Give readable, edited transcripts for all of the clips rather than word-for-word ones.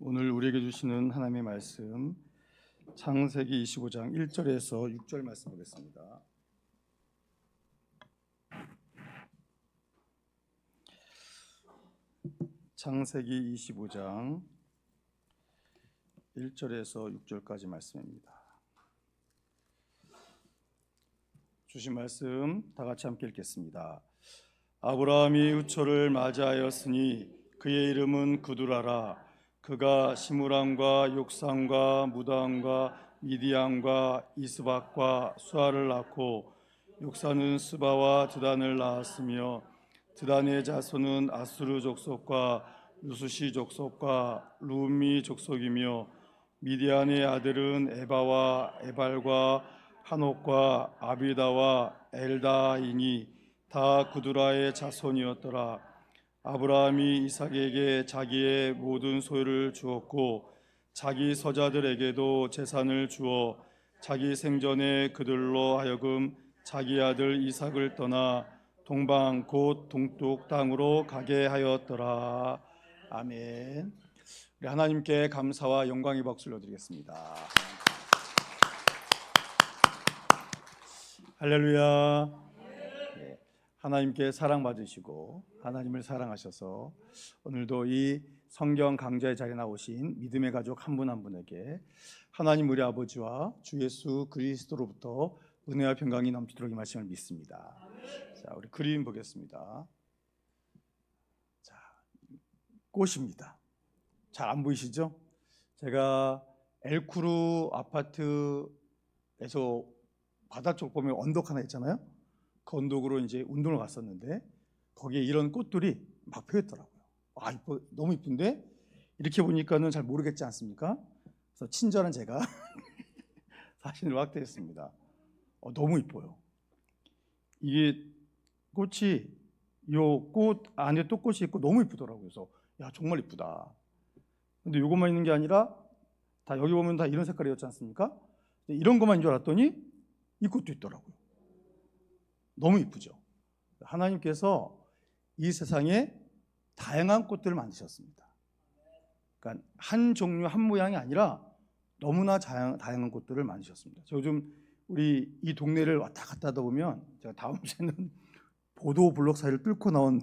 오늘 우리에게 주시는 하나님의 말씀 창세기 25장 1절에서 6절 말씀 보겠습니다. 창세기 25장 1절에서 6절까지 말씀입니다. 주신 말씀 다 같이 함께 읽겠습니다. 아브라함이 후초를 맞이하였으니 그의 이름은 그두라라. 그가 시므람과 욕산과 무담과 미디안과 이스박과 수아를 낳고 욕산은 스바와 드단을 낳았으며 드단의 자손은 아수르 족속과 루스시 족속과 루미 족속이며 미디안의 아들은 에바와 에발과 한옥과 아비다와 엘다이니 다 구두라의 자손이었더라. 아브라함이 이삭에게 자기의 모든 소유를 주었고 자기 서자들에게도 재산을 주어 자기 생전에 그들로 하여금 자기 아들 이삭을 떠나 동방 곧 동쪽 땅으로 가게 하였더라. 아멘. 우리 하나님께 감사와 영광의 박수를 드리겠습니다. 할렐루야. 하나님께 사랑받으시고 하나님을 사랑하셔서 오늘도 이 성경 강좌의 자리에 나오신 믿음의 가족 한 분 한 분에게 하나님 우리 아버지와 주 예수 그리스도로부터 은혜와 평강이 넘치도록 이 말씀을 믿습니다. 자, 우리 그림 보겠습니다. 자, 꽃입니다. 잘 안 보이시죠? 제가 엘쿠르 아파트에서 바다 쪽 보면 언덕 하나 있잖아요. 그 언덕으로 이제 운동을 갔었는데 거기에 이런 꽃들이 막 펴있더라고요. 아, 이뻐, 너무 이쁜데 이렇게 보니까는 잘 모르겠지 않습니까? 그래서 친절한 제가 사진을 확대했습니다. 너무 이뻐요. 이게 꽃이 요 꽃 안에 또 꽃이 있고 너무 이쁘더라고요. 그래서 야, 정말 이쁘다. 근데 이것만 있는 게 아니라 다 여기 보면 다 이런 색깔이었지 않습니까? 이런 것만 줄 알았더니 이 꽃도 있더라고요. 너무 이쁘죠. 하나님께서 이 세상에 다양한 꽃들을 만드셨습니다. 그러니까 한 종류 한 모양이 아니라 너무나 다양한 꽃들을 만드셨습니다. 저 요즘 우리 이 동네를 왔다 갔다 하다 보면 제가 다음 주에는 보도 블록 사이를 뚫고 나온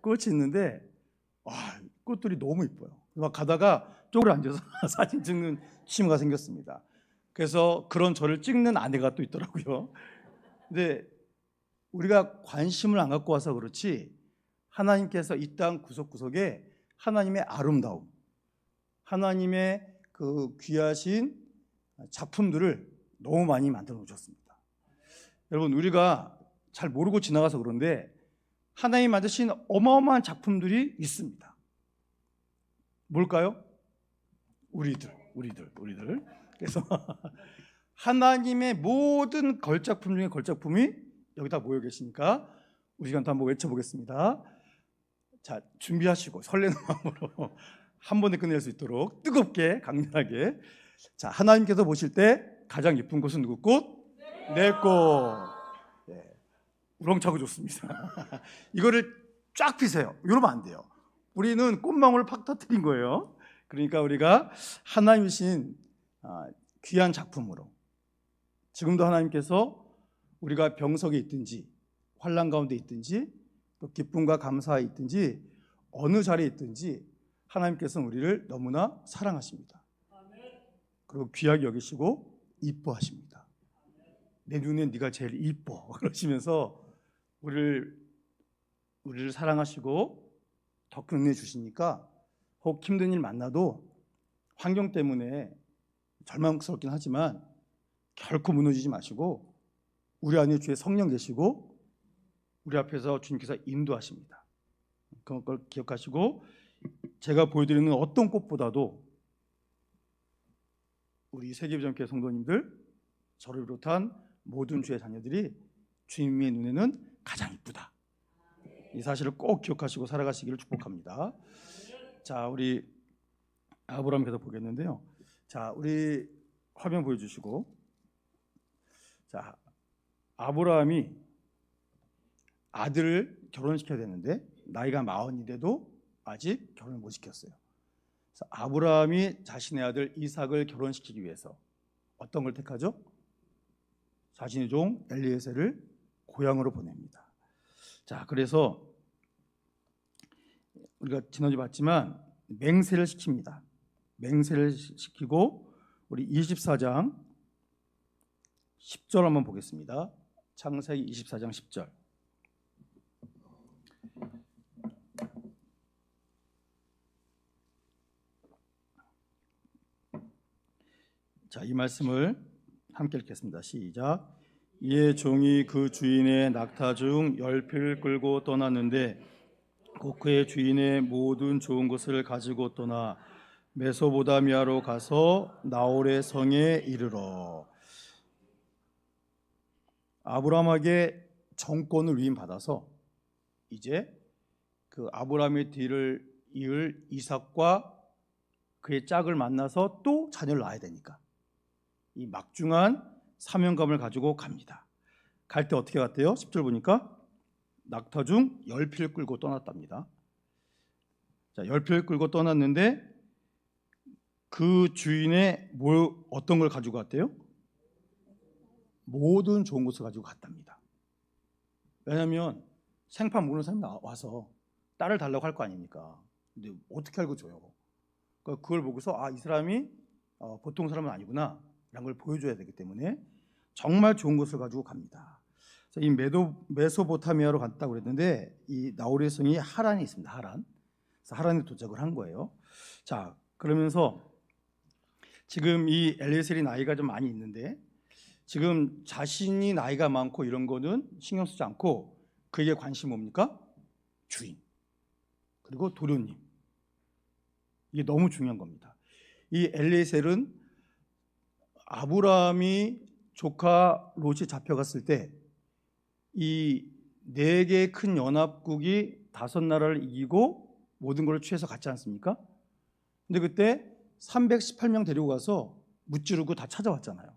꽃이 있는데 와, 꽃들이 너무 이뻐요. 막 가다가 쪼그려 앉아서 사진 찍는 취미가 생겼습니다. 그래서 그런 저를 찍는 아내가 또 있더라고요. 근데 우리가 관심을 안 갖고 와서 그렇지 하나님께서 이 땅 구석구석에 하나님의 아름다움, 하나님의 그 귀하신 작품들을 너무 많이 만들어 놓으셨습니다. 여러분, 우리가 잘 모르고 지나가서 그런데 하나님이 만드신 어마어마한 작품들이 있습니다. 뭘까요? 우리들. 그래서 하나님의 모든 걸작품 중에 걸작품이 여기다 모여 계시니까 우리 시간 또 한번 외쳐보겠습니다. 자, 준비하시고 설레는 마음으로 한 번에 끝낼 수 있도록 뜨겁게 강렬하게. 자, 하나님께서 보실 때 가장 예쁜 꽃은 누구 꽃? 내 꽃. 네. 우렁차고 좋습니다. 이거를 쫙 피세요. 이러면 안 돼요. 우리는 꽃망울을 팍 터뜨린 거예요. 그러니까 우리가 하나님이신 귀한 작품으로 지금도 하나님께서 우리가 병석에 있든지 환난 가운데 있든지 또 기쁨과 감사에 있든지 어느 자리에 있든지 하나님께서는 우리를 너무나 사랑하십니다. 그리고 귀하게 여기시고 이뻐하십니다. 내 눈엔 네가 제일 이뻐 그러시면서 우리를 사랑하시고 더 큰 은혜 주시니까 혹 힘든 일 만나도 환경 때문에 절망스럽긴 하지만 결코 무너지지 마시고 우리 안에 주의 성령 계시고 우리 앞에서 주님께서 인도하십니다. 그걸 기억하시고 제가 보여드리는 어떤 꽃보다도 우리 세계비전교회 성도님들, 저를 비롯한 모든 주의 자녀들이 주님의 눈에는 가장 이쁘다. 이 사실을 꼭 기억하시고 살아가시기를 축복합니다. 자, 우리 아브라함께서 보겠는데요. 자, 우리 화면 보여주시고, 자, 아브라함이 아들을 결혼시켜야 되는데 나이가 40이 돼도 아직 결혼을 못 시켰어요. 아브라함이 자신의 아들 이삭을 결혼시키기 위해서 어떤 걸 택하죠? 자신의 종 엘리에셀을 고향으로 보냅니다. 자, 그래서 우리가 지난주에 봤지만 맹세를 시킵니다. 맹세를 시키고 우리 24장 10절 한번 보겠습니다. 창세기 24장 10절. 자, 이 말씀을 함께 읽겠습니다. 시작. 이에 종이 그 주인의 낙타 중 10필을 끌고 떠났는데 곧 그의 주인의 모든 좋은 것을 가지고 떠나 메소보다미아로 가서 나홀의 성에 이르러. 아브라함에게 정권을 위임받아서 이제 그 아브라함의 뒤를 이을 이삭과 그의 짝을 만나서 또 자녀를 낳아야 되니까 이 막중한 사명감을 가지고 갑니다. 갈 때 어떻게 갔대요? 10절 보니까 낙타 중 10필을 끌고 떠났답니다. 자, 10필을 끌고 떠났는데 그 주인의 어떤 걸 가지고 갔대요? 모든 좋은 것을 가지고 갔답니다. 왜냐하면 생판 모르는 사람이 와서 딸을 달라고 할 거 아닙니까? 근데 어떻게 알고 줘요? 그러니까 그걸 보고서 이 사람이 보통 사람은 아니구나 라는 걸 보여줘야 되기 때문에 정말 좋은 것을 가지고 갑니다. 그래서 이 메소포타미아로 갔다고 그랬는데 이 나홀의 성이 하란이 있습니다. 하란. 그래서 하란에 도착을 한 거예요. 자, 그러면서 지금 이 엘리에셀이 나이가 좀 많이 있는데 지금 자신이 나이가 많고 이런 거는 신경 쓰지 않고 그에게 관심이 뭡니까? 주인 그리고 도련님. 이게 너무 중요한 겁니다. 이 엘리에셀은 아브라함이 조카 롯이 잡혀갔을 때 이 4개의 큰 연합국이 5나라를 이기고 모든 걸 취해서 갔지 않습니까? 근데 그때 318명 데리고 가서 무찌르고 다 찾아왔잖아요.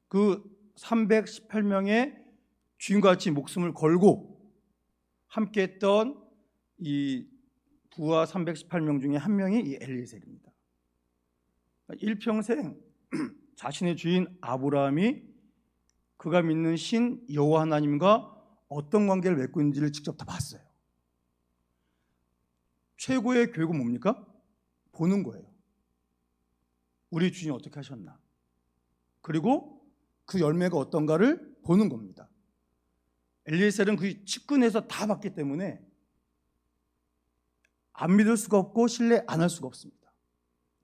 그 318명의 주인과 같이 목숨을 걸고 함께했던 이 부하 318명 중에 한 명이 이 엘리에셀입니다. 일평생 자신의 주인 아브라함이 그가 믿는 신 여호와 하나님과 어떤 관계를 맺고 있는지를 직접 다 봤어요. 최고의 교육은 뭡니까? 보는 거예요. 우리 주인이 어떻게 하셨나. 그리고 그 열매가 어떤가를 보는 겁니다. 엘리에셀은 그 측근에서 다 봤기 때문에 안 믿을 수가 없고 신뢰 안 할 수가 없습니다.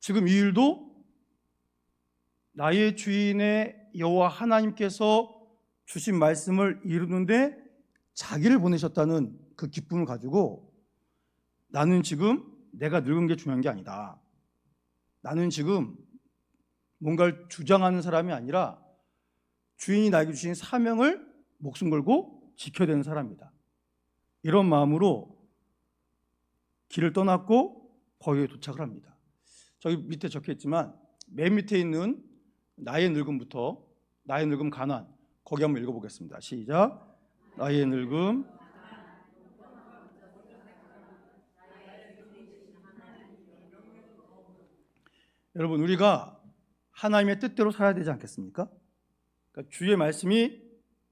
지금 이 일도 나의 주인의 여호와 하나님께서 주신 말씀을 이루는데 자기를 보내셨다는 그 기쁨을 가지고 나는 지금 내가 늙은 게 중요한 게 아니다. 나는 지금 뭔가를 주장하는 사람이 아니라 주인이 나에게 주신 사명을 목숨 걸고 지켜야 되는 사람이다. 이런 마음으로 길을 떠났고 거기에 도착을 합니다. 저기 밑에 적혀있지만 맨 밑에 있는 나의 늙음부터 나의 늙음 가난 거기 한번 읽어보겠습니다. 시작. 나의 늙음 여러분 우리가 하나님의 뜻대로 살아야 되지 않겠습니까? 그러니까 주의 말씀이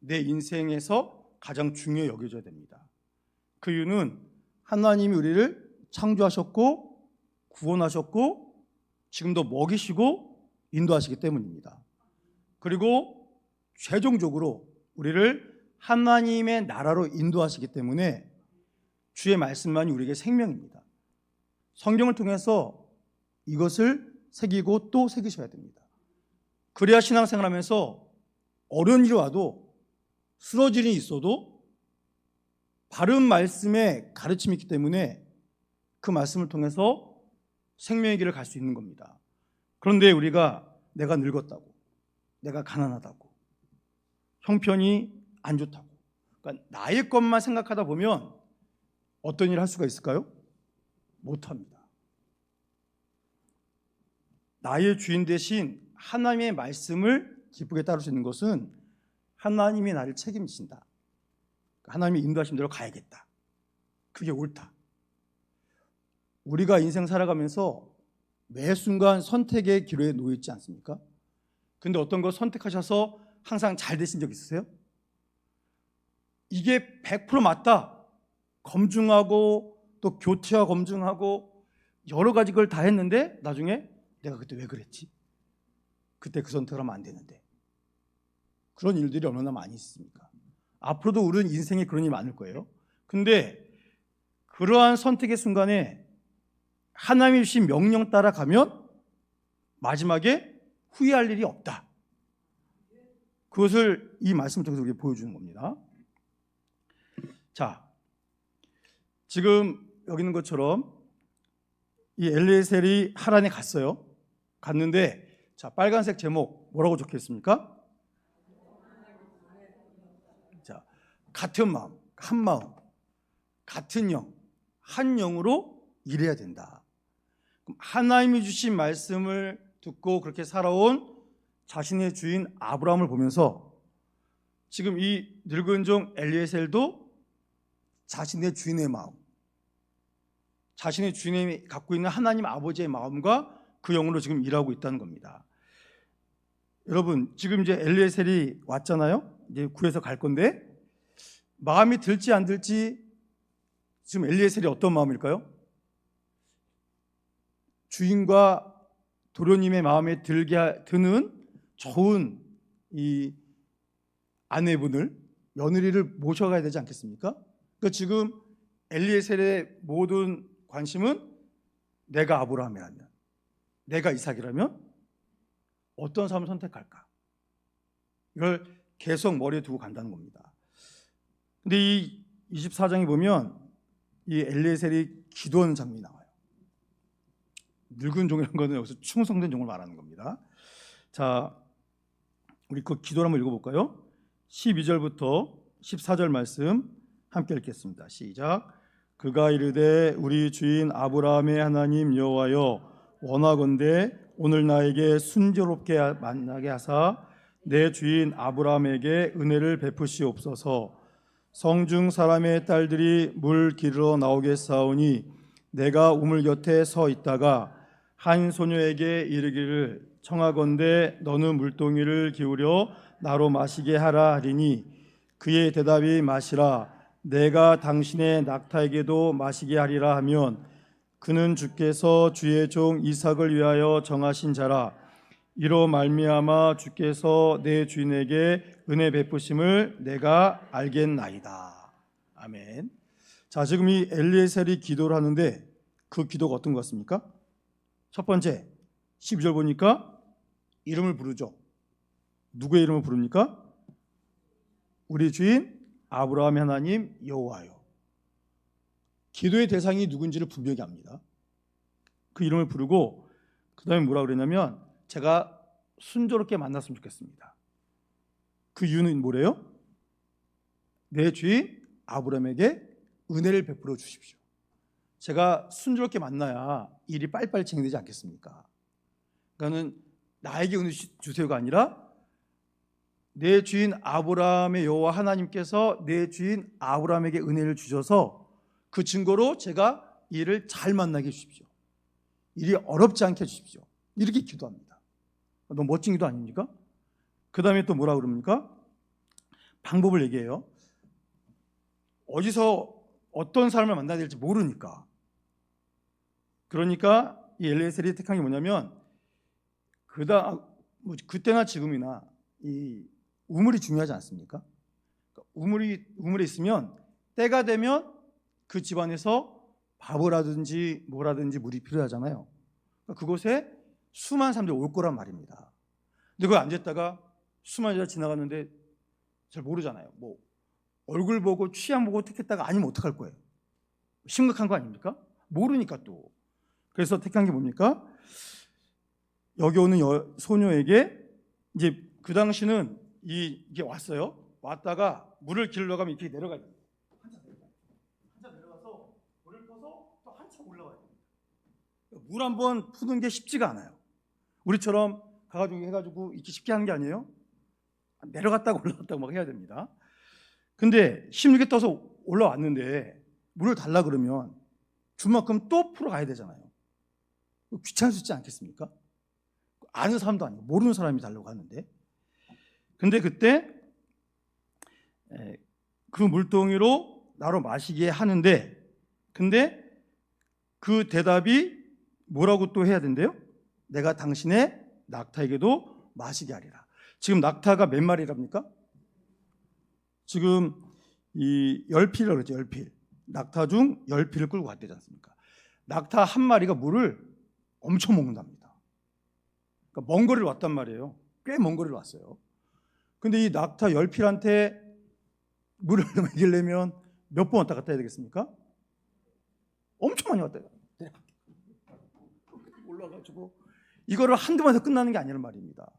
내 인생에서 가장 중요히 여겨져야 됩니다. 그 이유는 하나님이 우리를 창조하셨고 구원하셨고 지금도 먹이시고 인도하시기 때문입니다. 그리고 최종적으로 우리를 하나님의 나라로 인도하시기 때문에 주의 말씀만이 우리에게 생명입니다. 성경을 통해서 이것을 새기고 또 새기셔야 됩니다. 그래야 신앙생활하면서 어려운 일이 와도 쓰러질 일이 있어도 바른 말씀의 가르침이 있기 때문에 그 말씀을 통해서 생명의 길을 갈 수 있는 겁니다. 그런데 우리가 내가 늙었다고, 내가 가난하다고, 형편이 안 좋다고, 그러니까 나의 것만 생각하다 보면 어떤 일을 할 수가 있을까요? 못합니다. 나의 주인 대신 하나님의 말씀을 기쁘게 따를 수 있는 것은 하나님이 나를 책임지신다. 하나님이 인도하신 대로 가야겠다. 그게 옳다. 우리가 인생 살아가면서 매 순간 선택의 기로에 놓여 있지 않습니까? 근데 어떤 거 선택하셔서 항상 잘 되신 적 있으세요? 이게 100% 맞다 검증하고 또 교체와 검증하고 여러 가지 걸 다 했는데 나중에 내가 그때 왜 그랬지? 그때 그 선택을 하면 안 되는데. 그런 일들이 얼마나 많이 있습니까? 앞으로도 우리는 인생에 그런 일이 많을 거예요. 근데 그러한 선택의 순간에 하나님이 주신 명령 따라가면 마지막에 후회할 일이 없다. 그것을 이 말씀 통해서 우리에게 보여주는 겁니다. 자, 지금 여기 있는 것처럼 이 엘리에셀이 하란에 갔어요. 갔는데 자, 빨간색 제목 뭐라고 적혀 있습니까? 자, 같은 마음, 한 마음, 같은 영, 한 영으로 일해야 된다. 그럼 하나님이 주신 말씀을 듣고 그렇게 살아온 자신의 주인 아브라함을 보면서 지금 이 늙은 종 엘리에셀도 자신의 주인의 마음, 자신의 주인이 갖고 있는 하나님 아버지의 마음과 그 영으로 지금 일하고 있다는 겁니다. 여러분, 지금 이제 엘리에셀이 왔잖아요. 이제 구해서 갈 건데 마음이 들지 안 들지 지금 엘리에셀이 어떤 마음일까요? 주인과 도련님의 마음에 드는 좋은 이 아내분을, 며느리를 모셔가야 되지 않겠습니까? 그러니까 지금 엘리에셀의 모든 관심은 내가 아브라함이라면, 내가 이삭이라면 어떤 삶을 선택할까? 이걸 계속 머리에 두고 간다는 겁니다. 근데 이 24장에 보면 이 엘리에셀이 기도하는 장면이 나와요. 늙은 종이라는 것은 여기서 충성된 종을 말하는 겁니다. 자, 우리 그 기도를 한번 읽어볼까요? 12절부터 14절 말씀 함께 읽겠습니다. 시작. 그가 이르되 우리 주인 아브라함의 하나님 여호와여, 원하건대 오늘 나에게 순조롭게 만나게 하사 내 주인 아브라함에게 은혜를 베푸시옵소서. 성중 사람의 딸들이 물 기르러 나오겠사오니 내가 우물 곁에 서 있다가 한 소녀에게 이르기를 청하건대 너는 물동이를 기울여 나로 마시게 하라 하리니 그의 대답이 마시라 내가 당신의 낙타에게도 마시게 하리라 하면 그는 주께서 주의 종 이삭을 위하여 정하신 자라. 이로 말미암아 주께서 내 주인에게 은혜 베푸심을 내가 알겠나이다. 아멘. 자, 지금 이 엘리에셀이 기도를 하는데 그 기도가 어떤 것 같습니까? 첫 번째 12절 보니까 이름을 부르죠. 누구의 이름을 부릅니까? 우리 주인 아브라함의 하나님 여호와여. 기도의 대상이 누군지를 분명히 압니다. 그 이름을 부르고 그 다음에 뭐라 그러냐면 제가 순조롭게 만났으면 좋겠습니다. 그 이유는 뭐래요? 내 주인 아브라함에게 은혜를 베풀어 주십시오. 제가 순조롭게 만나야 일이 빨리빨리 진행되지 않겠습니까? 그러니까는 나에게 은혜 주세요가 아니라 내 주인 아브라함의 여호와 하나님께서 내 주인 아브라함에게 은혜를 주셔서 그 증거로 제가 일을 잘 만나게 해주십시오. 일이 어렵지 않게 해주십시오. 이렇게 기도합니다. 너무 멋진 기도 아닙니까? 그 다음에 또 뭐라 그럽니까? 방법을 얘기해요. 어디서 어떤 사람을 만나야 될지 모르니까. 그러니까 이 엘리에셀이 택한 게 뭐냐면 그때나 지금이나 이 우물이 중요하지 않습니까? 우물에 있으면 때가 되면 그 집안에서 밥을 하든지 뭐라든지 물이 필요하잖아요. 그러니까 그곳에 수많은 사람들이 올 거란 말입니다. 근데 거기 앉았다가 수많은 여자 지나갔는데 잘 모르잖아요. 뭐 얼굴 보고 취향 보고 택했다가 아니면 어떡할 거예요? 심각한 거 아닙니까? 모르니까 또. 그래서 택한 게 뭡니까? 여기 오는 소녀에게 이제 그 당시는 이게 왔어요. 왔다가 물을 길러 가면 이렇게 내려가야 돼요. 한참 내려가서 물을 퍼서 또 한참 올라와야 됩니다. 물 한번 푸는 게 쉽지가 않아요. 우리처럼 가가지고 해가지고 이렇게 쉽게 하는 게 아니에요. 내려갔다가 올라갔다가 막 해야 됩니다. 근데 힘들게 떠서 올라왔는데 물을 달라 그러면 준 만큼 또 풀어가야 되잖아요. 귀찮을 수 있지 않겠습니까? 아는 사람도 아니고 모르는 사람이 달라고 하는데, 근데 그때 그 물동이로 나로 마시게 하는데, 근데 그 대답이 뭐라고 또 해야 된대요? 내가 당신의 낙타에게도 마시게 하리라. 지금 낙타가 몇 마리랍니까? 지금 이 10필이라고 그랬죠. 10필. 낙타 중 10필을 끌고 갔대지 않습니까? 낙타 한 마리가 물을 엄청 먹는답니다. 그러니까 먼 거리를 왔단 말이에요. 꽤 먼 거리를 왔어요. 근데 이 낙타 10필한테 물을 먹이려면 몇 번 왔다 갔다 해야 되겠습니까? 엄청 많이 왔다 갔다 해요. 올라가지고 이거를 한두 번에서 끝나는 게 아니란 말입니다.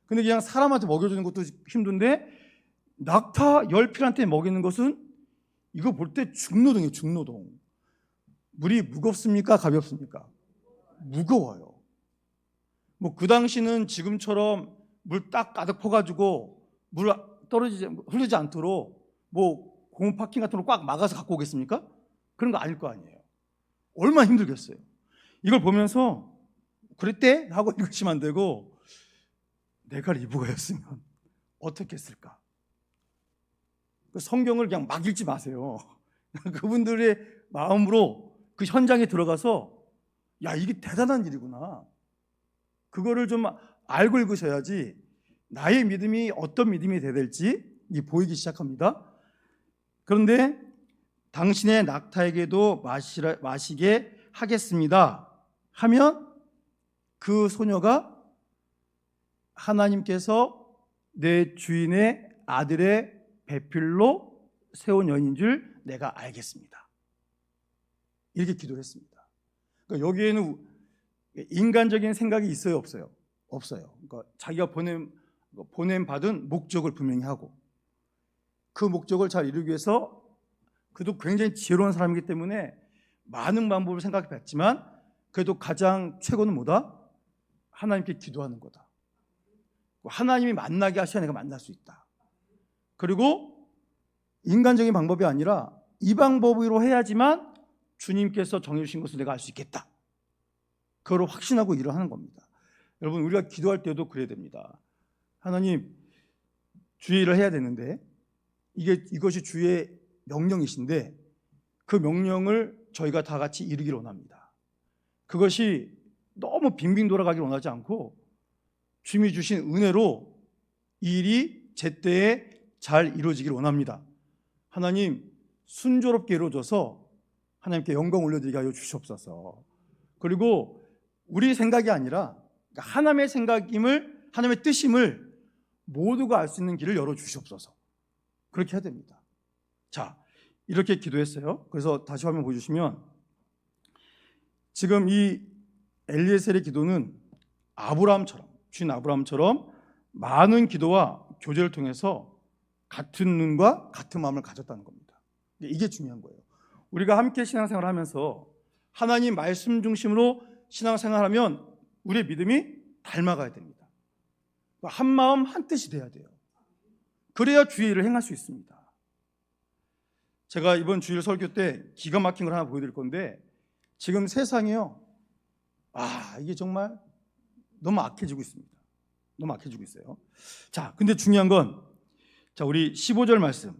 근데 그냥 사람한테 먹여주는 것도 힘든데 낙타 10필한테 먹이는 것은 이거 볼 때 중노동이에요. 중노동. 물이 무겁습니까? 가볍습니까? 무거워요. 뭐 그 당시는 지금처럼 물 딱 가득 퍼가지고 물 흐르지 않도록 뭐 고무 파킹 같은 거 꽉 막아서 갖고 오겠습니까? 그런 거 아닐 거 아니에요. 얼마나 힘들겠어요. 이걸 보면서 그랬대? 하고 읽으시면 안 되고, 내가 리브가였으면 어떻게 했을까? 성경을 그냥 막 읽지 마세요. 그분들의 마음으로 그 현장에 들어가서 야, 이게 대단한 일이구나, 그거를 좀 알고 읽으셔야지 나의 믿음이 어떤 믿음이 돼야 될지 보이기 시작합니다. 그런데 당신의 낙타에게도 마시게 하겠습니다 하면 그 소녀가 하나님께서 내 주인의 아들의 배필로 세운 여인인 줄 내가 알겠습니다, 이렇게 기도를 했습니다. 그러니까 여기에는 인간적인 생각이 있어요, 없어요? 없어요. 그러니까 자기가 보냄 받은 목적을 분명히 하고, 그 목적을 잘 이루기 위해서 그도 굉장히 지혜로운 사람이기 때문에 많은 방법을 생각해 봤지만 그래도 가장 최고는 뭐다? 하나님께 기도하는 거다. 하나님이 만나게 하셔야 내가 만날 수 있다. 그리고 인간적인 방법이 아니라 이 방법으로 해야지만 주님께서 정해주신 것을 내가 알 수 있겠다, 그걸 확신하고 일을 하는 겁니다. 여러분, 우리가 기도할 때도 그래야 됩니다. 하나님, 주의 일을 해야 되는데 이것이 주의 명령이신데 그 명령을 저희가 다 같이 이루기를 원합니다. 그것이 너무 빙빙 돌아가기를 원하지 않고 주님이 주신 은혜로 이 일이 제때에 잘 이루어지기를 원합니다. 하나님, 순조롭게 이루어져서 하나님께 영광 올려드리게 하여 주시옵소서. 그리고 우리 생각이 아니라 하나님의 생각임을, 하나님의 뜻임을 모두가 알 수 있는 길을 열어주시옵소서. 그렇게 해야 됩니다. 자, 이렇게 기도했어요. 그래서 다시 화면 보여주시면 지금 이 엘리에셀의 기도는 주인 아브라함처럼 많은 기도와 교제를 통해서 같은 눈과 같은 마음을 가졌다는 겁니다. 이게 중요한 거예요. 우리가 함께 신앙생활을 하면서 하나님 말씀 중심으로 신앙생활하면 우리의 믿음이 닮아가야 됩니다. 한 마음 한 뜻이 돼야 돼요. 그래야 주의 일을 행할 수 있습니다. 제가 이번 주일 설교 때 기가 막힌 걸 하나 보여드릴 건데, 지금 세상이요, 이게 정말 너무 악해지고 있습니다. 너무 악해지고 있어요. 자, 근데 중요한 건, 자, 우리 15절 말씀,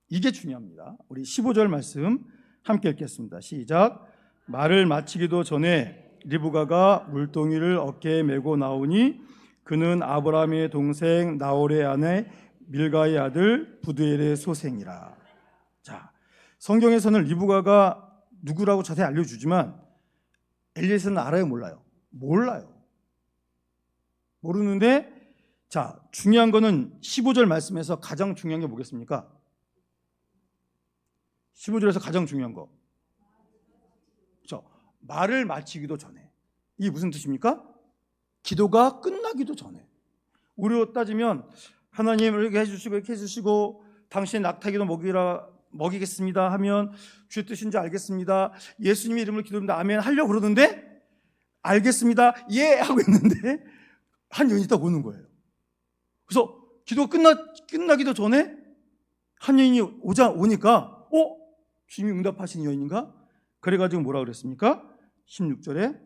이게 중요합니다. 우리 15절 말씀 함께 읽겠습니다. 시작. 말을 마치기도 전에 리브가가 물동이를 어깨에 메고 나오니 그는 아브라함의 동생 나홀의 아내 밀가의 아들 부두엘의 소생이라. 자, 성경에서는 리브가가 누구라고 자세히 알려주지만 엘리에셀은 알아요, 몰라요? 몰라요. 모르는데, 자, 중요한 거는 15절 말씀에서 가장 중요한 게 뭐겠습니까? 15절에서 가장 중요한 거, 그렇죠? 말을 마치기도 전에. 이게 무슨 뜻입니까? 기도가 끝나기도 전에. 우리로 따지면 하나님 이렇게 해주시고 이렇게 해주시고 당신의 낙타기도 먹이겠습니다 하면 주의 뜻인지 알겠습니다, 예수님의 이름으로 기도합니다, 아멘 하려고 그러는데 알겠습니다, 예 하고 있는데 한 여인이 딱 오는 거예요. 그래서 기도가 끝나기도 전에 한 여인이 오니까 주님이 응답하신 여인인가? 그래가지고 뭐라 그랬습니까? 16절에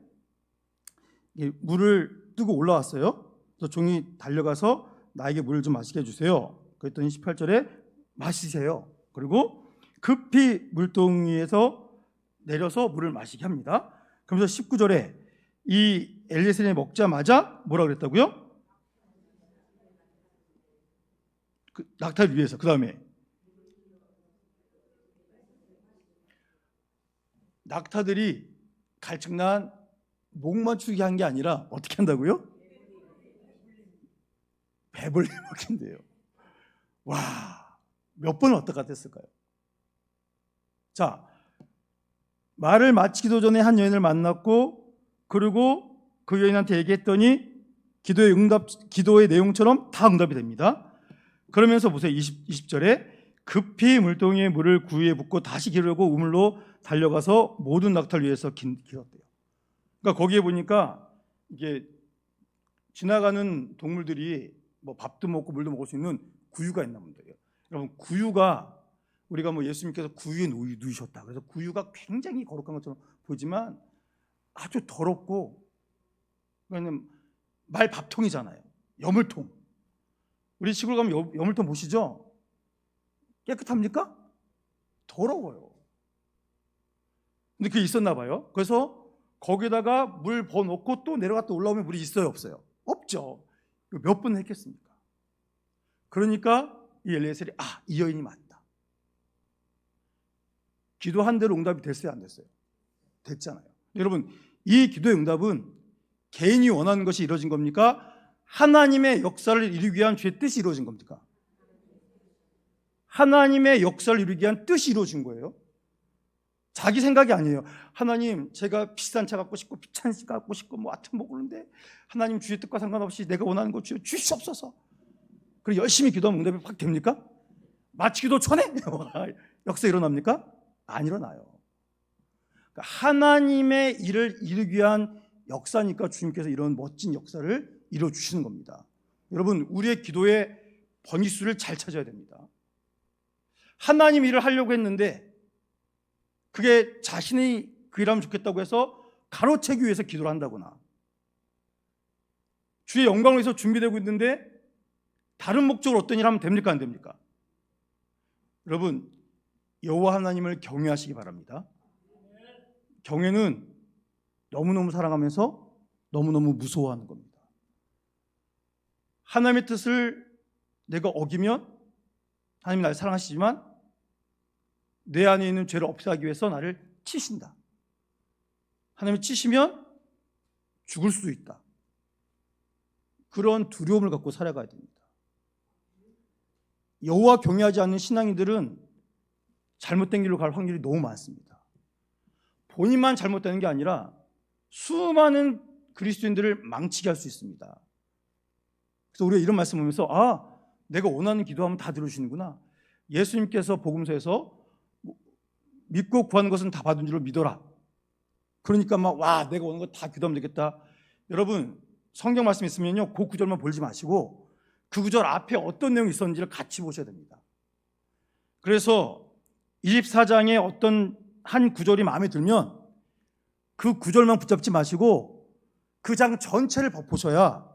물을 뜨고 올라왔어요. 그래서 종이 달려가서 나에게 물을 좀 마시게 해주세요. 그랬더니 18절에 마시세요. 그리고 급히 물동이에서 내려서 물을 마시게 합니다. 그러면서 19절에 이 엘리에셀이 먹자마자 뭐라 그랬다고요? 낙타를 위해서. 그 다음에 낙타들이 갈증난 목 맞추기 한 게 아니라 어떻게 한다고요? 배불리 먹힌대요. 와, 몇 번 왔다 갔다 했을까요? 자, 말을 마치기도 전에 한 여인을 만났고, 그리고 그 여인한테 얘기했더니 기도의 내용처럼 다 응답이 됩니다. 그러면서 보세요. 20절에 급히 물동이에 물을 구유에 붓고 다시 기르고 우물로 달려가서 모든 낙타를 위해서 길었대요. 그러니까 거기에 보니까 이게 지나가는 동물들이 뭐 밥도 먹고 물도 먹을 수 있는 구유가 있나 봅니다. 여러분, 구유가 우리가 뭐 예수님께서 구유에 누이셨다. 그래서 구유가 굉장히 거룩한 것처럼 보이지만 아주 더럽고, 그러니까 말 밥통이잖아요. 여물통. 우리 시골 가면 여물통 보시죠? 깨끗합니까? 더러워요. 근데 그게 있었나 봐요. 그래서 거기다가 물 부어놓고 또 내려갔다 올라오면 물이 있어요, 없어요? 없죠. 몇 번 했겠습니까? 그러니까 이 엘리에셀이 이 여인이 맞다. 기도한 대로 응답이 됐어요, 안 됐어요? 됐잖아요. 여러분, 이 기도의 응답은 개인이 원하는 것이 이루어진 겁니까? 하나님의 역사를 이루기 위한 주의 뜻이 이루어진 겁니까? 하나님의 역사를 이루기 위한 뜻이 이루어진 거예요. 자기 생각이 아니에요. 하나님, 제가 비싼 차 갖고 싶고 비싼 차 갖고 싶고 뭐 하여튼 뭐 그러는데 하나님 주의 뜻과 상관없이 내가 원하는 거 주시옵소서. 그리고 열심히 기도하면 응답이 확 됩니까? 마치기도 전에 역사 일어납니까? 안 일어나요. 그러니까 하나님의 일을 이루기 위한 역사니까 주님께서 이런 멋진 역사를 이루어주시는 겁니다. 여러분, 우리의 기도의 번기수를 잘 찾아야 됩니다. 하나님 일을 하려고 했는데 그게 자신이 그 일하면 좋겠다고 해서 가로채기 위해서 기도를 한다거나, 주의 영광을 위해서 준비되고 있는데 다른 목적으로 어떤 일 하면 됩니까, 안 됩니까? 여러분, 여호와 하나님을 경외하시기 바랍니다. 경외는 너무너무 사랑하면서 너무너무 무서워하는 겁니다. 하나님의 뜻을 내가 어기면 하나님이 나를 사랑하시지만 내 안에 있는 죄를 없애기 위해서 나를 치신다. 하나님이 치시면 죽을 수도 있다. 그런 두려움을 갖고 살아가야 됩니다. 여호와 경외하지 않는 신앙인들은 잘못된 길로 갈 확률이 너무 많습니다. 본인만 잘못되는 게 아니라 수많은 그리스도인들을 망치게 할 수 있습니다. 그래서 우리가 이런 말씀 보면서 내가 원하는 기도하면 다 들어주시는구나. 예수님께서 복음서에서 믿고 구하는 것은 다 받은 줄로 믿어라. 그러니까 내가 원하는 거 다 기도하면 되겠다. 여러분, 성경 말씀 있으면요, 그 구절만 보지 마시고 그 구절 앞에 어떤 내용이 있었는지를 같이 보셔야 됩니다. 그래서 24장에 어떤 한 구절이 마음에 들면 그 구절만 붙잡지 마시고 그 장 전체를 보셔야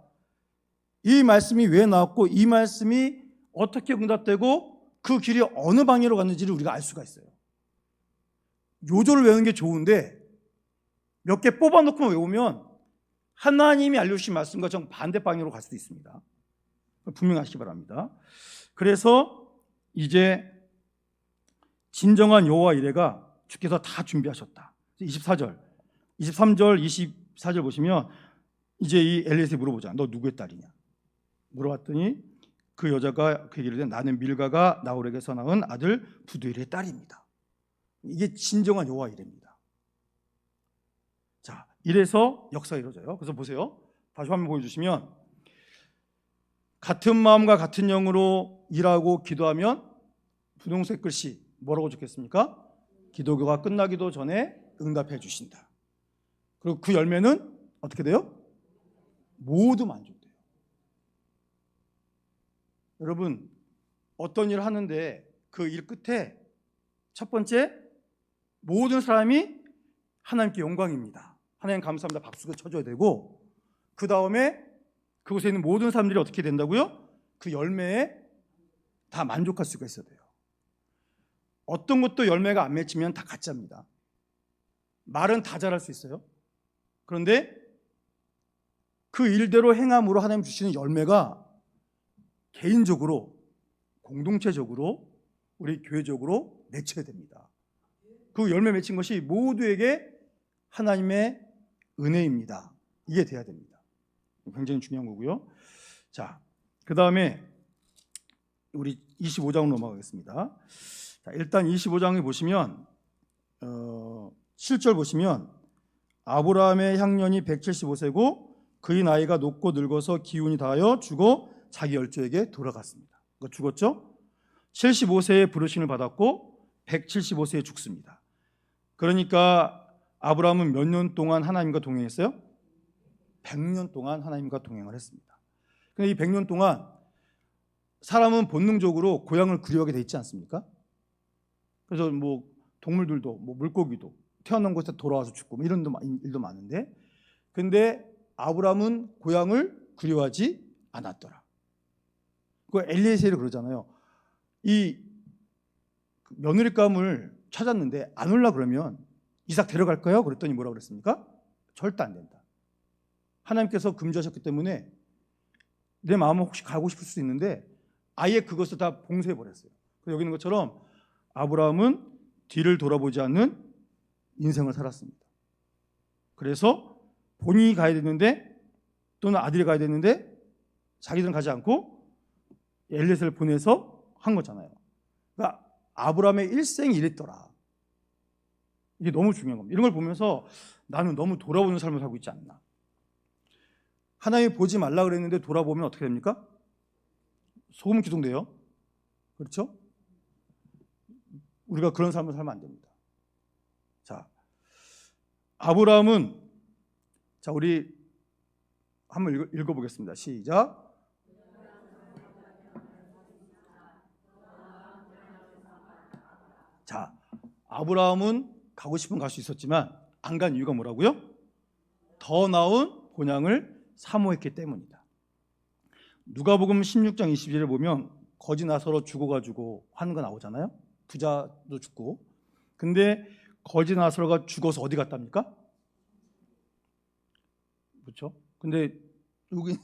이 말씀이 왜 나왔고 이 말씀이 어떻게 응답되고 그 길이 어느 방향으로 갔는지를 우리가 알 수가 있어요. 요절을 외우는 게 좋은데 몇 개 뽑아놓고 외우면 하나님이 알려주신 말씀과 정 반대 방향으로 갈 수도 있습니다. 분명하시기 바랍니다. 그래서 이제 진정한 여호와 이레가 주께서 다 준비하셨다. 24절, 23절, 24절 보시면 이제 이 엘리에셀이 물어보자. 너 누구의 딸이냐? 물어봤더니 그 여자가 그 얘기를 해. 나는 밀가가 나홀에게서 낳은 아들 부두엘의 딸입니다. 이게 진정한 여호와 이레입니다. 자, 이래서 역사가 이루어져요. 그래서 보세요. 다시 화면 보여주시면 같은 마음과 같은 영으로 일하고 기도하면 분홍색 글씨 뭐라고 적혔습니까? 기도가 끝나기도 전에 응답해 주신다. 그리고 그 열매는 어떻게 돼요? 모두 만족돼요. 여러분, 어떤 일을 하는데 그 일 끝에 첫 번째, 모든 사람이 하나님께 영광입니다. 하나님 감사합니다. 박수가 쳐줘야 되고, 그 다음에 그곳에 있는 모든 사람들이 어떻게 된다고요? 그 열매에 다 만족할 수가 있어야 돼요. 어떤 것도 열매가 안 맺히면 다 가짜입니다. 말은 다 잘할 수 있어요. 그런데 그 일대로 행함으로 하나님 주시는 열매가 개인적으로, 공동체적으로, 우리 교회적으로 맺혀야 됩니다. 그 열매 맺힌 것이 모두에게 하나님의 은혜입니다. 이게 돼야 됩니다. 굉장히 중요한 거고요. 자, 그 다음에 우리 25장으로 넘어가겠습니다. 자, 일단 25장에 보시면 7절 보시면 아브라함의 향년이 175세고 그의 나이가 높고 늙어서 기운이 다하여 죽어 자기 열조에게 돌아갔습니다. 그러니까 죽었죠? 75세에 부르심을 받았고 175세에 죽습니다. 그러니까 아브라함은 몇 년 동안 하나님과 동행했어요? 100년 동안 하나님과 동행을 했습니다. 근데 이 100년 동안 사람은 본능적으로 고향을 그리워하게 돼 있지 않습니까? 그래서 뭐 동물들도, 뭐 물고기도 태어난 곳에 돌아와서 죽고 이런 일도 많은데, 근데 아브라함은 고향을 그리워하지 않았더라. 그 엘리에셀이 그러잖아요. 이 며느리감을 찾았는데 안 올라 그러면 이삭 데려갈까요? 그랬더니 뭐라고 그랬습니까? 절대 안 된다. 하나님께서 금지하셨기 때문에 내 마음은 혹시 가고 싶을 수도 있는데 아예 그것을 다 봉쇄해버렸어요. 여기 있는 것처럼 아브라함은 뒤를 돌아보지 않는 인생을 살았습니다. 그래서 본인이 가야 되는데, 또는 아들이 가야 되는데 자기들은 가지 않고 엘리에셀을 보내서 한 거잖아요. 그러니까 아브라함의 일생이 이랬더라. 이게 너무 중요한 겁니다. 이런 걸 보면서 나는 너무 돌아보는 삶을 살고 있지 않나. 하나님이 보지 말라 그랬는데 돌아보면 어떻게 됩니까? 소금 기둥돼요. 그렇죠? 우리가 그런 삶을 살면 안 됩니다. 자, 아브라함은, 자, 우리 한번 읽어보겠습니다. 시작. 자, 아브라함은 가고 싶으면 갈 수 있었지만 안 간 이유가 뭐라고요? 더 나은 본향을 사모했기 때문이다. 누가복음 16장 22절에 보면 거지 나서로 죽어가지고 하는 거 나오잖아요. 부자도 죽고. 근데 거지 나서로가 죽어서 어디 갔답니까? 그렇죠? 근데 여기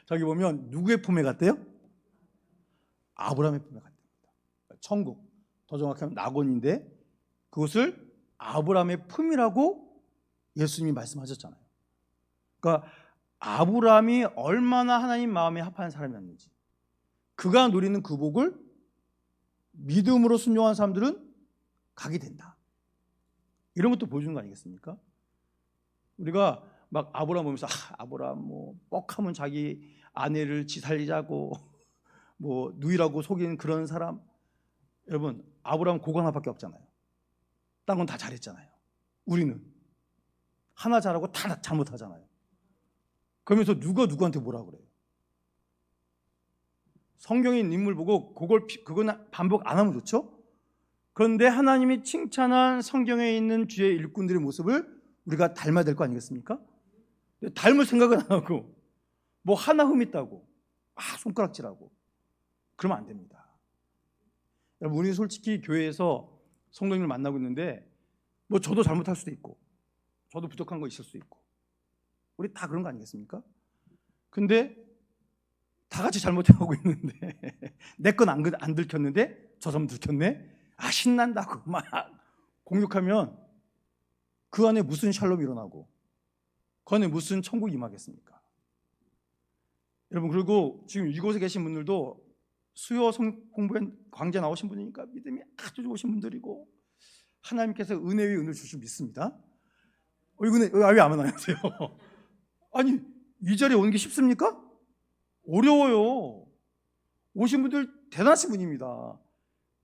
저기 보면 누구의 품에 갔대요? 아브라함의 품에 갔답니다. 천국, 더 정확하면 낙원인데 그것을 아브라함의 품이라고 예수님이 말씀하셨잖아요. 그러니까 아브라함이 얼마나 하나님 마음에 합한 사람이었는지, 그가 누리는 그 복을 믿음으로 순종한 사람들은 가게 된다. 이런 것도 보여주는 거 아니겠습니까? 우리가 막 아브라함 보면서 아브라함 뭐 뻑하면 자기 아내를 지 살리자고 뭐 누이라고 속이는 그런 사람. 여러분, 아브라함 그거 하나밖에 없잖아요. 딴 건 다 잘했잖아요. 우리는 하나 잘하고 다 잘못하잖아요. 그러면서 누가 누구한테 뭐라 그래요? 성경에 있는 인물 보고 그건 반복 안 하면 좋죠? 그런데 하나님이 칭찬한 성경에 있는 주의 일꾼들의 모습을 우리가 닮아야 될 거 아니겠습니까? 닮을 생각은 안 하고 뭐 하나 흠있다고 손가락질하고 그러면 안 됩니다. 여러분, 우리 솔직히 교회에서 성도님을 만나고 있는데 뭐 저도 잘못할 수도 있고 저도 부족한 거 있을 수도 있고 우리 다 그런 거 아니겠습니까? 근데 다 같이 잘못하고 있는데 내 건 안 들켰는데 저 사람 들켰네? 신난다고 막 공격하면 그 안에 무슨 샬롬이 일어나고 그 안에 무슨 천국이 임하겠습니까? 여러분, 그리고 지금 이곳에 계신 분들도 수요 공부에 광제 나오신 분이니까 믿음이 아주 좋으신 분들이고 하나님께서 은혜 위에 은혜를 주실 믿습니다. 이거는 왜 안 하세요? 아니, 이 자리에 오는 게 쉽습니까? 어려워요. 오신 분들 대단하신 분입니다.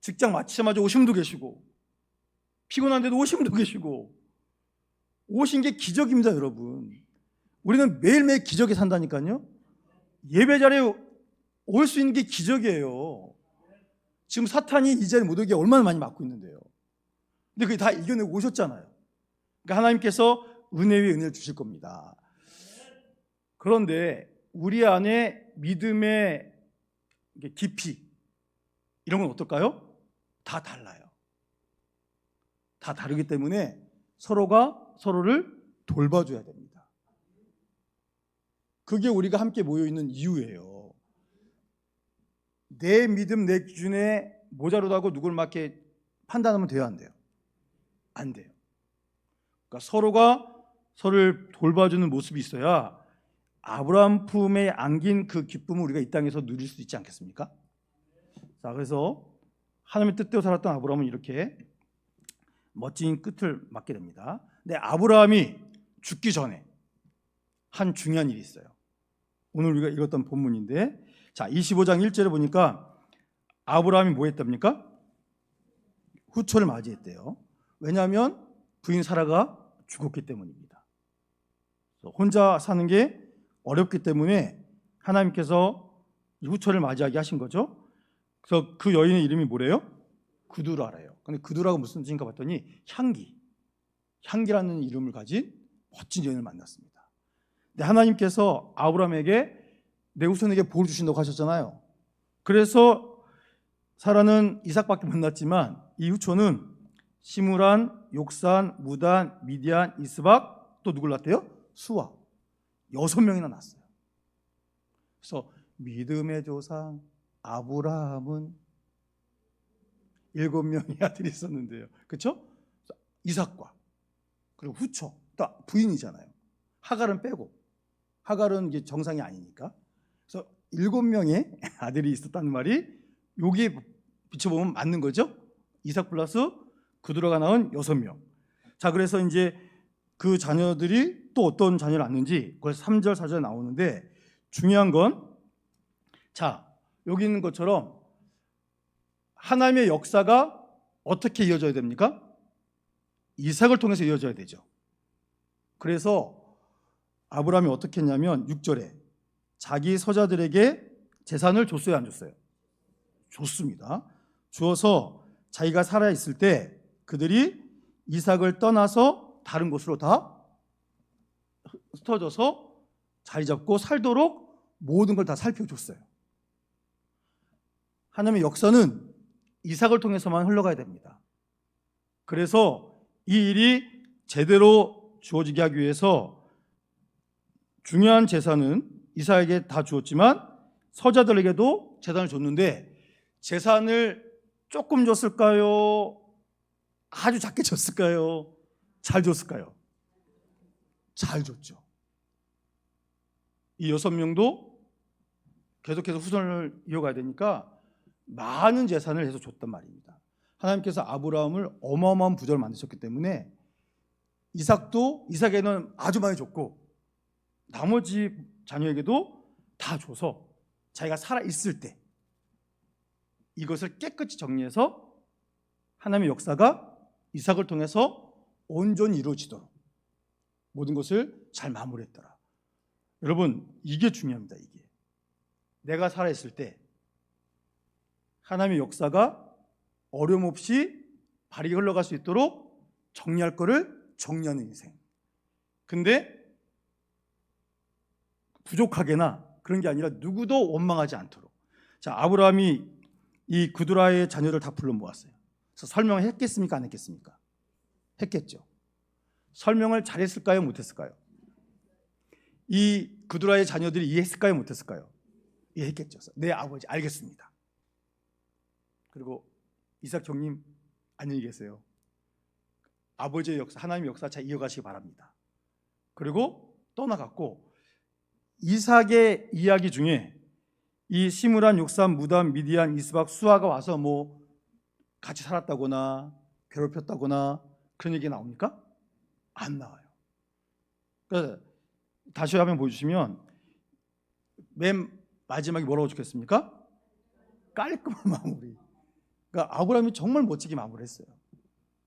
직장 마치자마자 오신 분도 계시고 피곤한데도 오신 분도 계시고 오신 게 기적입니다. 여러분, 우리는 매일매일 기적에 산다니까요. 예배 자리에 올 수 있는 게 기적이에요. 지금 사탄이 이 자리에 못 오게 얼마나 많이 막고 있는데요. 근데 그게 다 이겨내고 오셨잖아요. 그러니까 하나님께서 은혜 위에 은혜를 주실 겁니다. 그런데 우리 안에 믿음의 깊이 이런 건 어떨까요? 다 달라요. 다 다르기 때문에 서로가 서로를 돌봐줘야 됩니다. 그게 우리가 함께 모여있는 이유예요. 내 믿음, 내 기준에 모자르다고 누굴 막 이렇게 판단하면 돼요, 안 돼요? 안 돼요. 그러니까 서로가 서로를 돌봐주는 모습이 있어야 아브라함 품에 안긴 그 기쁨을 우리가 이 땅에서 누릴 수 있지 않겠습니까? 자, 그래서 하나님의 뜻대로 살았던 아브라함은 이렇게 멋진 끝을 맞게 됩니다. 근데 아브라함이 죽기 전에 한 중요한 일이 있어요. 오늘 우리가 읽었던 본문인데, 자, 25장 1절에 보니까 아브라함이 뭐 했답니까? 후처를 맞이했대요. 왜냐하면 부인 사라가 죽었기 때문입니다. 혼자 사는 게 어렵기 때문에 하나님께서 후처를 맞이하게 하신 거죠. 그래서 그 여인의 이름이 뭐래요? 그두라래요. 근데 그두라가 무슨 뜻인가 봤더니 향기라는 이름을 가진 멋진 여인을 만났습니다. 근데 하나님께서 아브라함에게 내 후손에게 복을 주신다고 하셨잖아요. 그래서 사라는 이삭밖에 못 낳았지만 이 후초는 시므란, 욕산, 무단, 미디안, 이스박, 또 누굴 낳았대요? 수아. 6명이나 낳았어요. 그래서 믿음의 조상 아브라함은 7명의 아들이 있었는데요. 그렇죠? 이삭과 그리고 후초, 또 부인이잖아요. 하갈은 빼고. 하갈은 이게 정상이 아니니까. 그래서 7명의 아들이 있었다는 말이 여기에 비춰보면 맞는 거죠. 이삭 플러스 그두라가 낳은 6명. 자, 그래서 이제 그 자녀들이 또 어떤 자녀를 낳는지 그걸 3절, 4절에 나오는데 중요한 건 자, 여기 있는 것처럼 하나님의 역사가 어떻게 이어져야 됩니까? 이삭을 통해서 이어져야 되죠. 그래서 아브라함이 어떻게 했냐면 6절에 자기 서자들에게 재산을 줬어요, 안 줬어요? 줬습니다. 주어서 자기가 살아있을 때 그들이 이삭을 떠나서 다른 곳으로 다 흩어져서 자리 잡고 살도록 모든 걸 다 살펴줬어요. 하나님의 역사는 이삭을 통해서만 흘러가야 됩니다. 그래서 이 일이 제대로 주어지게 하기 위해서 중요한 재산은 이삭에게 다 주었지만 서자들에게도 재산을 줬는데 재산을 조금 줬을까요? 아주 작게 줬을까요? 잘 줬을까요? 잘 줬죠. 이 6명도 계속해서 후손을 이어가야 되니까 많은 재산을 해서 줬단 말입니다. 하나님께서 아브라함을 어마어마한 부자로 만드셨기 때문에 이삭에게는 아주 많이 줬고 나머지 자녀에게도 다 줘서 자기가 살아있을 때 이것을 깨끗이 정리해서 하나님의 역사가 이삭을 통해서 온전히 이루어지도록 모든 것을 잘 마무리했더라. 여러분, 이게 중요합니다. 이게 내가 살아있을 때 하나님의 역사가 어려움 없이 바르게 흘러갈 수 있도록 정리할 거를 정리하는 인생. 근데 부족하게나 그런 게 아니라 누구도 원망하지 않도록. 자, 아브라함이 이 그두라의 자녀를 다 불러 모았어요. 그래서 설명을 했겠습니까? 안 했겠습니까? 했겠죠. 설명을 잘했을까요? 못했을까요? 이 그두라의 자녀들이 이해했을까요? 못했을까요? 이해했겠죠. 네, 아버지 알겠습니다. 그리고 이삭 형님 안녕히 계세요. 아버지의 역사, 하나님의 역사 잘 이어가시기 바랍니다. 그리고 떠나갔고 이삭의 이야기 중에 이 시므란, 욕산, 무단, 미디안, 이스박, 수아가 와서 뭐 같이 살았다거나 괴롭혔다거나 그런 얘기가 나옵니까? 안 나와요. 그러니까 다시 한번 보여주시면 맨 마지막에 뭐라고 적혔습니까? 깔끔한 마무리. 그러니까 아브라함이 정말 멋지게 마무리했어요.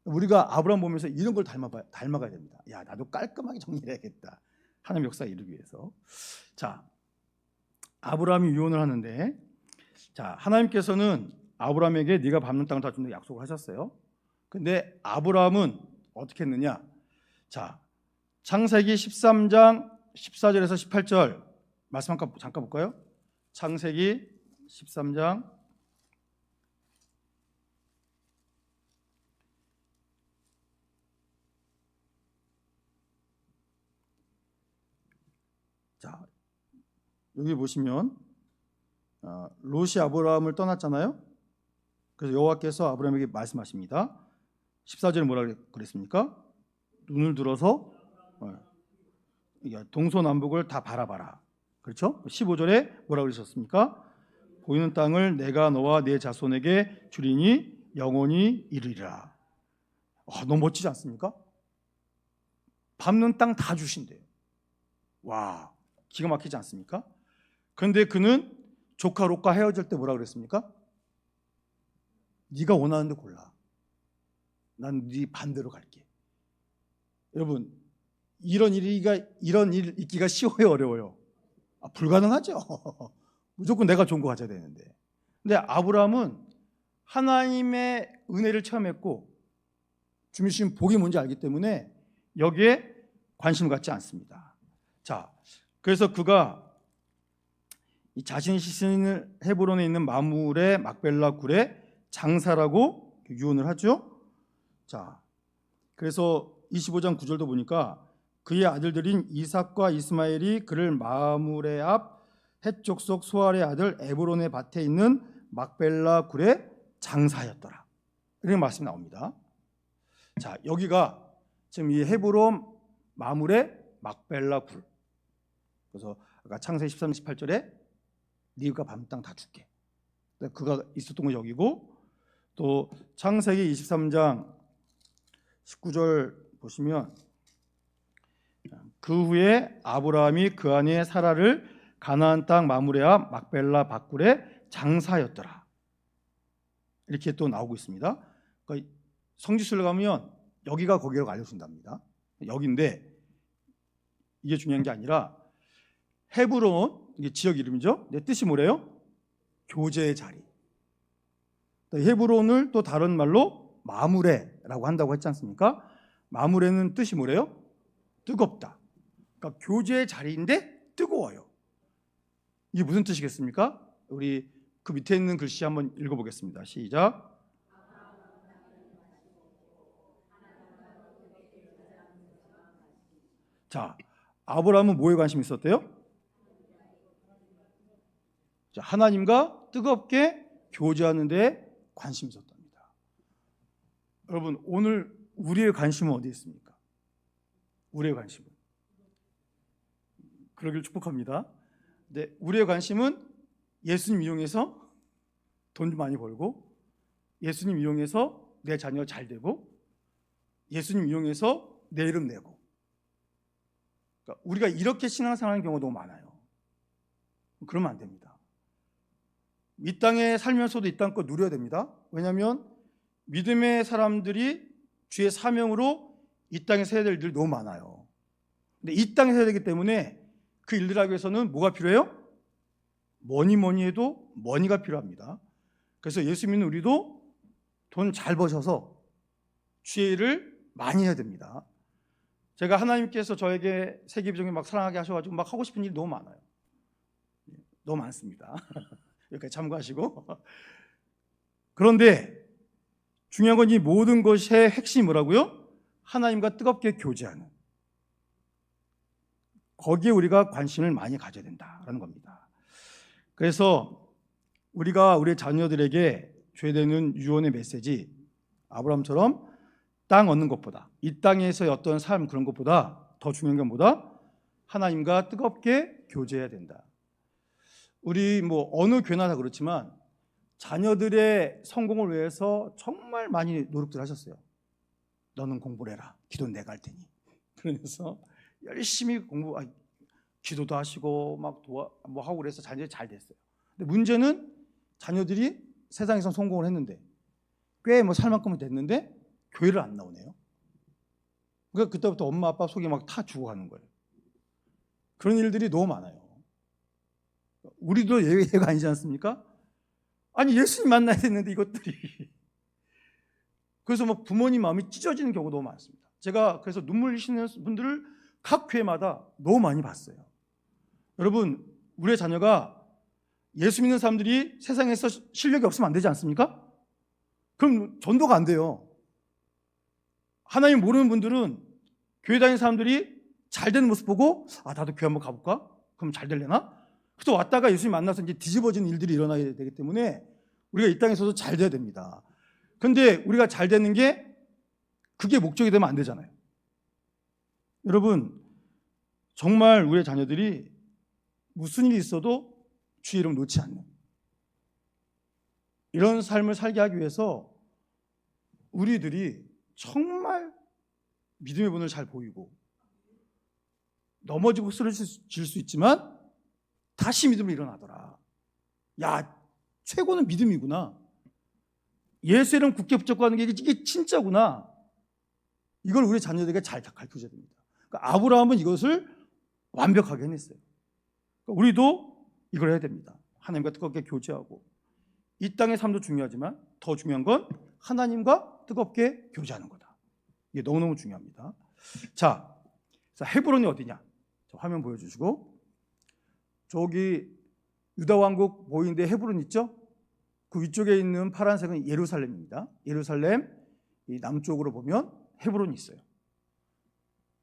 우리가 아브라함 보면서 이런 걸 닮아가야 됩니다. 야, 나도 깔끔하게 정리해야겠다. 하나님 역사 이루기 위해서. 자, 아브라함이 유언을 하는데, 자, 하나님께서는 아브라함에게 네가 밟는 땅을 다 준다고 약속을 하셨어요. 근데 아브라함은 어떻게 했느냐? 자, 창세기 13장 14절에서 18절 말씀 잠깐 볼까요? 창세기 13장 '자, 여기 보시면 롯이 아브라함을 떠났잖아요. 그래서 여호와께서 아브라함에게 말씀하십니다. 14절에 뭐라 그랬습니까? 눈을 들어서 동서남북을 다 바라봐라. 그렇죠? 15절에 뭐라 그러셨습니까? 보이는 땅을 내가 너와 네 자손에게 주리니 영원히 이르리라. 너무 멋지지 않습니까? 밟는 땅 다 주신대요. 와, 기가 막히지 않습니까? 그런데 그는 조카 롯과 헤어질 때 뭐라 그랬습니까? 네가 원하는 데 골라. 난 네 반대로 갈게. 여러분, 이런 일 있기가 쉬워요, 어려워요? 불가능하죠. 무조건 내가 좋은 거 가져야 되는데. 근데 아브라함은 하나님의 은혜를 체험했고 주신 복이 뭔지 알기 때문에 여기에 관심을 갖지 않습니다. 자, 그래서 그가 이 자신의 시신을 헤브론에 있는 마물의 막벨라 굴에 장사라고 유언을 하죠. 자, 그래서 25장 9절도 보니까 그의 아들들인 이삭과 이스마엘이 그를 마물의 앞 헷족속 소알의 아들 에브론의 밭에 있는 막벨라 굴에 장사하였더라. 이런 말씀이 나옵니다. 자, 여기가 지금 이 헤브론 마물의 막벨라 굴. 그래서 아까 창세기 13, 18절에 네가 반 땅 다 줄게. 그가 있었던 건 여기고, 또 창세기 23장 19절 보시면 그 후에 아브라함이 그 아내 사라를 가나안 땅 마므레 앞 막벨라 밭굴에 장사하였더라. 이렇게 또 나오고 있습니다. 그러니까 성지순례 가면 여기가 거기라고 알려준답니다. 여기인데 이게 중요한 게 아니라 헤브론, 이게 지역 이름이죠. 내 뜻이 뭐래요? 교제의 자리. 헤브론을 또 다른 말로 마므레라고 한다고 했지 않습니까? 마므레는 뜻이 뭐래요? 뜨겁다. 그러니까 교제의 자리인데 뜨거워요. 이게 무슨 뜻이겠습니까? 우리 그 밑에 있는 글씨 한번 읽어보겠습니다. 시작. 자, 아브라함은 뭐에 관심이 있었대요? 자, 하나님과 뜨겁게 교제하는 데 관심이 있었답니다. 여러분, 오늘 우리의 관심은 어디에 있습니까? 우리의 관심은, 그러길 축복합니다. 네, 우리의 관심은 예수님 이용해서 돈 좀 많이 벌고, 예수님 이용해서 내 자녀 잘 되고, 예수님 이용해서 내 이름 내고. 그러니까 우리가 이렇게 신앙생활하는 경우가 너무 많아요. 그러면 안 됩니다. 이 땅에 살면서도 이 땅 거 누려야 됩니다. 왜냐하면 믿음의 사람들이 주의 사명으로 이 땅에서 해야 될 일들이 너무 많아요. 근데 이 땅에서 해야 되기 때문에 그 일들 하기 위해서는 뭐가 필요해요? 뭐니 해도 머니가 필요합니다. 그래서 예수 믿는 우리도 돈 잘 버셔서 주의 일을 많이 해야 됩니다. 제가 하나님께서 저에게 세계비전에 막 사랑하게 하셔가지고 막 하고 싶은 일이 너무 많아요. 너무 많습니다. 여기까지 참고하시고. 그런데 중요한 건 이 모든 것의 핵심이 뭐라고요? 하나님과 뜨겁게 교제하는, 거기에 우리가 관심을 많이 가져야 된다라는 겁니다. 그래서 우리가 우리 자녀들에게 줘야 되는 유언의 메시지, 아브라함처럼 땅 얻는 것보다, 이 땅에서의 어떤 삶 그런 것보다 더 중요한 건 뭐다? 하나님과 뜨겁게 교제해야 된다. 우리 어느 교회나 다 그렇지만 자녀들의 성공을 위해서 정말 많이 노력들 하셨어요. 너는 공부를 해라. 기도는 내가 할 테니. 그러면서 열심히 기도도 하시고 막 하고 그래서 자녀들이 잘 됐어요. 근데 문제는 자녀들이 세상에서 성공을 했는데 꽤 살 만큼은 됐는데 교회를 안 나오네요. 그러니까 그때부터 엄마 아빠 속이 막 타 죽어가는 거예요. 그런 일들이 너무 많아요. 우리도 예외가 아니지 않습니까? 아니, 예수님 만나야 되는데 이것들이. 그래서 부모님 마음이 찢어지는 경우도 너무 많습니다. 제가 그래서 눈물 흘리시는 분들을 각 교회마다 너무 많이 봤어요. 여러분, 우리의 자녀가 예수 믿는 사람들이 세상에서 실력이 없으면 안 되지 않습니까? 그럼 전도가 안 돼요. 하나님 모르는 분들은 교회 다니는 사람들이 잘 되는 모습 보고 나도 교회 한번 가볼까? 그럼 잘 되려나? 그래서 왔다가 예수님 만나서 이제 뒤집어지는 일들이 일어나야 되기 때문에 우리가 이 땅에서도 잘 돼야 됩니다. 그런데 우리가 잘 되는 게 그게 목적이 되면 안 되잖아요. 여러분, 정말 우리의 자녀들이 무슨 일이 있어도 주의 이름 놓지 않는 이런 삶을 살게 하기 위해서 우리들이 정말 믿음의 본을 잘 보이고 넘어지고 쓰러질 수 있지만 다시 믿음으로 일어나더라. 야, 최고는 믿음이구나. 예수 이름 굳게 붙잡고 하는 게 이게 진짜구나. 이걸 우리 자녀들에게 잘 가르쳐줘야 됩니다. 그러니까 아브라함은 이것을 완벽하게 해냈어요. 그러니까 우리도 이걸 해야 됩니다. 하나님과 뜨겁게 교제하고 이 땅의 삶도 중요하지만 더 중요한 건 하나님과 뜨겁게 교제하는 거다. 이게 너무너무 중요합니다. 자, 헤브론이 어디냐? 화면 보여주시고, 저기 유다 왕국 보이는데 헤브론 있죠? 그 위쪽에 있는 파란색은 예루살렘입니다. 예루살렘 이 남쪽으로 보면 헤브론이 있어요.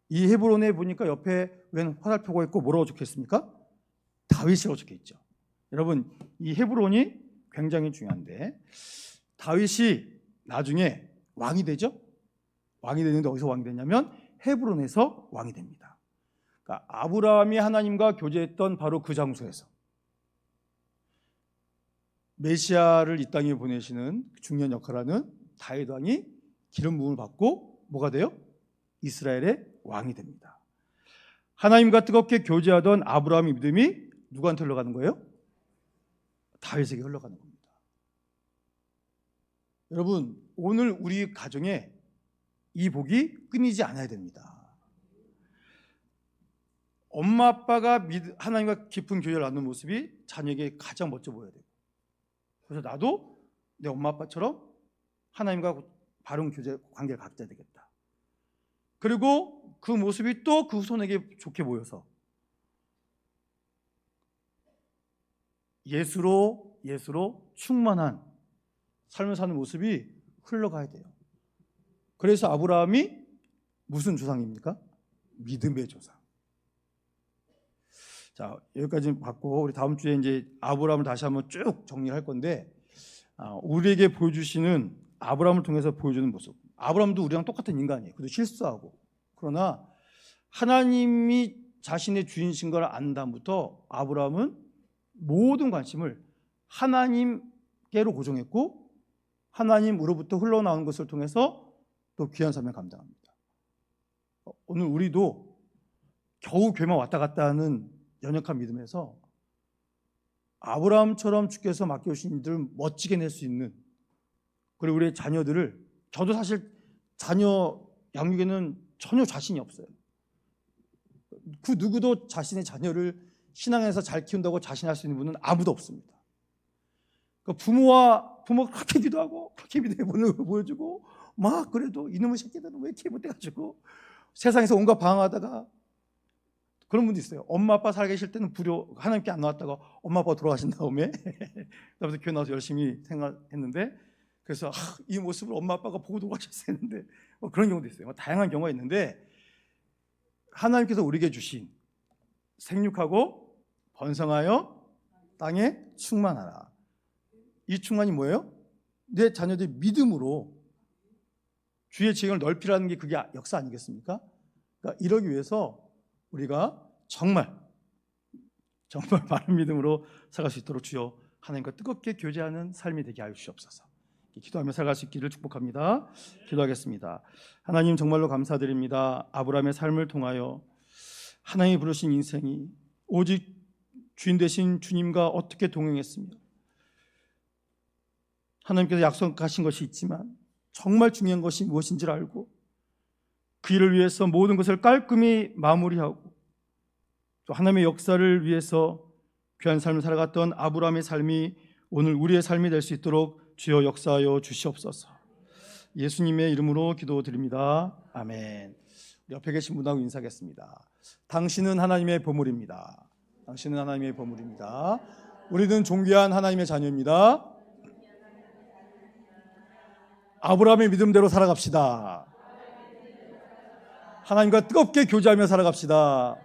이 헤브론에 보니까 옆에 웬 화살표가 있고 뭐라고 적혀있습니까? 다윗이라고 적혀있죠. 여러분, 이 헤브론이 굉장히 중요한데 다윗이 나중에 왕이 되죠? 왕이 되는데 어디서 왕이 되냐면 헤브론에서 왕이 됩니다. 그러니까 아브라함이 하나님과 교제했던 바로 그 장소에서 메시아를 이 땅에 보내시는 중요한 역할을 하는 다윗 왕이 기름 부음을 받고 뭐가 돼요? 이스라엘의 왕이 됩니다. 하나님과 뜨겁게 교제하던 아브라함의 믿음이 누구한테 흘러가는 거예요? 다윗에게 흘러가는 겁니다. 여러분, 오늘 우리 가정에 이 복이 끊이지 않아야 됩니다. 엄마 아빠가 하나님과 깊은 교제를 나누는 모습이 자녀에게 가장 멋져 보여야 돼요. 그래서 나도 내 엄마 아빠처럼 하나님과 바른 교제 관계를 갖게 되겠다. 그리고 그 모습이 또 그 후손에게 좋게 보여서 예수로 충만한 삶을 사는 모습이 흘러가야 돼요. 그래서 아브라함이 무슨 조상입니까? 믿음의 조상. 자, 여기까지 봤고 우리 다음 주에 이제 아브라함을 다시 한번 쭉 정리할 건데 우리에게 보여주시는 아브라함을 통해서 보여주는 모습. 아브라함도 우리랑 똑같은 인간이에요. 그도 실수하고. 그러나 하나님이 자신의 주인이신 걸 안 다음부터 아브라함은 모든 관심을 하나님께로 고정했고 하나님으로부터 흘러나오는 것을 통해서 또 귀한 삶을 감당합니다. 오늘 우리도 겨우 교회만 왔다 갔다 하는 연약한 믿음에서 아브라함처럼 주께서 맡겨주신 일들을 멋지게 낼 수 있는, 그리고 우리의 자녀들을, 저도 사실 자녀 양육에는 전혀 자신이 없어요. 그 누구도 자신의 자녀를 신앙에서 잘 키운다고 자신할 수 있는 분은 아무도 없습니다. 그러니까 부모가 그렇게 기도하고 그렇게 믿음의 본을 보여주고 막 그래도 이놈의 새끼들은 왜 이렇게 못해가지고 세상에서 온갖 방황하다가, 그런 분도 있어요. 엄마 아빠 살아계실 때는 불효 하나님께 안 나왔다가 엄마 아빠가 돌아가신 다음에 그다음에 교회 나와서 열심히 생활했는데, 그래서 이 모습을 엄마 아빠가 보고 돌아가셨어야 했는데 그런 경우도 있어요. 다양한 경우가 있는데 하나님께서 우리에게 주신 생육하고 번성하여 땅에 충만하라. 이 충만이 뭐예요? 내 자녀들이 믿음으로 주의 지경을 넓히라는 게 그게 역사 아니겠습니까? 그러니까 이러기 위해서 우리가 정말 바른 믿음으로 살아갈 수 있도록 주여 하나님과 뜨겁게 교제하는 삶이 되게 하여 주시옵소서. 기도하며 살아갈 수 있기를 축복합니다. 기도하겠습니다. 하나님, 정말로 감사드립니다. 아브라함의 삶을 통하여 하나님이 부르신 인생이 오직 주인 되신 주님과 어떻게 동행했으며 하나님께서 약속하신 것이 있지만 정말 중요한 것이 무엇인지를 알고 그 일을 위해서 모든 것을 깔끔히 마무리하고 또 하나님의 역사를 위해서 귀한 삶을 살아갔던 아브라함의 삶이 오늘 우리의 삶이 될 수 있도록 주여 역사하여 주시옵소서. 예수님의 이름으로 기도드립니다. 아멘. 옆에 계신 분하고 인사하겠습니다. 당신은 하나님의 보물입니다. 당신은 하나님의 보물입니다. 우리는 존귀한 하나님의 자녀입니다. 아브라함의 믿음대로 살아갑시다. 하나님과 뜨겁게 교제하며 살아갑시다.